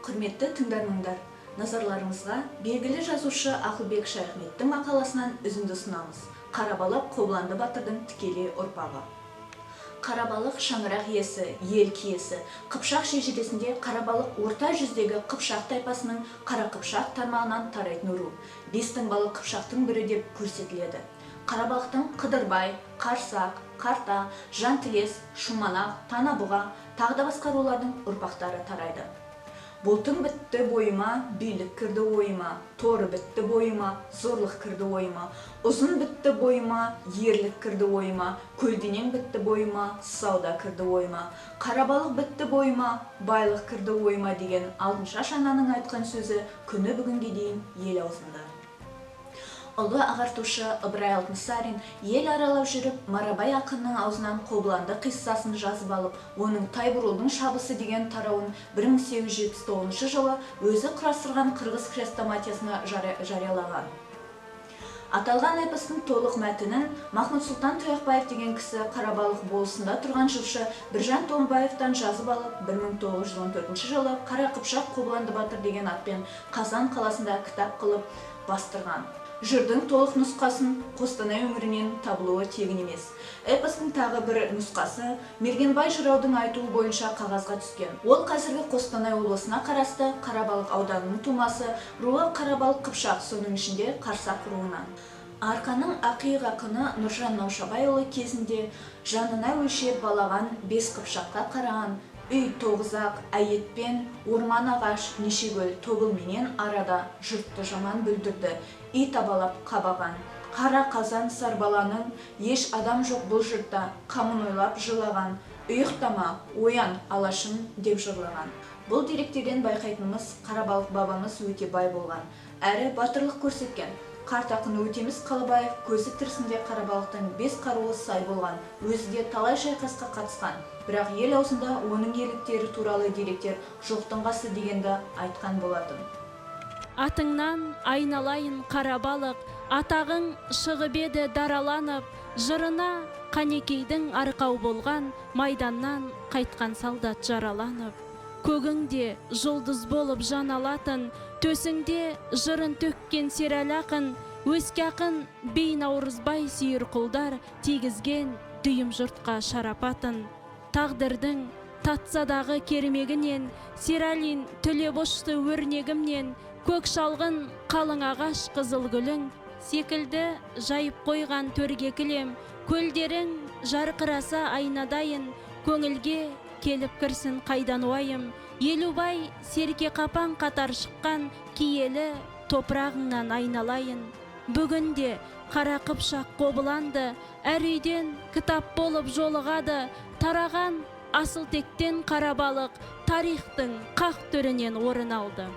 Құрметті тыңдармандар, назарларыңызға белгілі жазушы Ақылбек Шайхметтің мақаласынан үзінді ұсынамыз. Қарабалық Қобыланды батырдың тікелей ұрпағы. Қарабалық шаңырақ иесі, ел киесі. Қыпшақ шежіресінде Қарабалық орта жүздегі Қыпшақ тайпасының Қара Қыпшақ тармағынан тарайтын ру. Бестің балы Қыпшақтың бірі деп көрсетіледі. Қарабалықтың Қыдырбай, Қарсақ, Қарта, Жантілес, Шуманақ, Танабұға, тағы да басқа рулардың ұрпақтары тарайды. Бұлтың бітті бойыма, билік кірді ойыма, торы бітті бойыма, зорлық кірді ойыма, ұзын бітті бойыма, ерлік кірді ойыма, көлденең бітті бойыма, сауда кірді ойыма, қарабалық бітті бойыма, байлық кірді ойыма деген Алтыншаш ананың айтқан сөзі күні бүгінге дейін ел аузында. Ұлы ағартушы Ыбырай Алтынсарин ел аралап жүріп, Марабай ақынның аузынан Қобыланды қиссасын жазып алып, оның Тайбурылдың шабысы деген тарауын 1879 жылы өзі құрастырған қырғыз хрестоматиясына жариялаған. Аталған эпостың толық мәтінін Махмұд Сұлтан Тұяқбаев деген кісі Қарабалық болысында тұрған жыршы Біржан Томбаевтан жазып алып, 1914 жылы Қара Қыпшақ Қобыланды батыр деген атпен Қазан қаласында кітап қылып бастырған. Жырдың толық нұсқасын Қостанай өңірінен табылуы тегін емес. Эпостың тағы бір нұсқасы Мергенбай жыраудың айтуы бойынша қағазға түскен. Ол қазіргі Қостанай облысына қарасты Қарабалық ауданының тумасы, руы Қарабалық Қыпшақ, соның ішінде Қарсақ руынан. Арқаның ақиық ақыны Нұржан Наушабайұлы кезінде жанына өлшеп балаған 5 Қыпшаққа қараған, үй тоғызақ, әйетпен, орман ағаш, нешегөл тобылменен арада жұртты жаман бүлдірді, ит абалап қабаған. Қара қазан сарбаланың, еш адам жоқ бұл жұртта, қамын ойлап жылаған, ұйықтама, оян, алашым деп жырлаған. Бұл деректерден байқайтынымыз, Қарабалық бабамыз өте бай болған, әрі батырлық көрсеткен. Қарт ақын Өтеміс Қалыбаев көзі тірісінде Қарабалықтың 5 қаруы сай болған, өзі де талай шайқасқа қатысқан. Бірақ ел аузында оның ерліктері туралы деректер жоқтың қасы дегенді айтқан болатын. Атыңнан айналайын Қарабалық, атағың шығып еді дараланып, жырына Қанекейдің арқау болған, майданнан қайтқан солдат жараланып. Көгіңде жұлдыз болып жан алатын, төсіңде жырын төккен серәл ақын, өске ақын бей Наурызбай сүйір құлдар тигізген дүйім жұртқа шарапатын. Тағдырдың татсадағы кермегінен, серәлин түлеп ұшты өрнегімнен, көк шалғын қалың ағаш қызыл гүлің, секілді жайып қойған төрге кілем, көлдерің жарқыраса айнадайын, көңілге келіп кірсін қайдан уайым, Елубай серке қапан қатар шыққан, киелі топырағыңнан айналайын. Бүгінде Қара Қыпшақ Қобыланды, әр үйден кітап болып жолығады, тараған асыл тектен Қарабалық тарихтың қақ төрінен орын алды.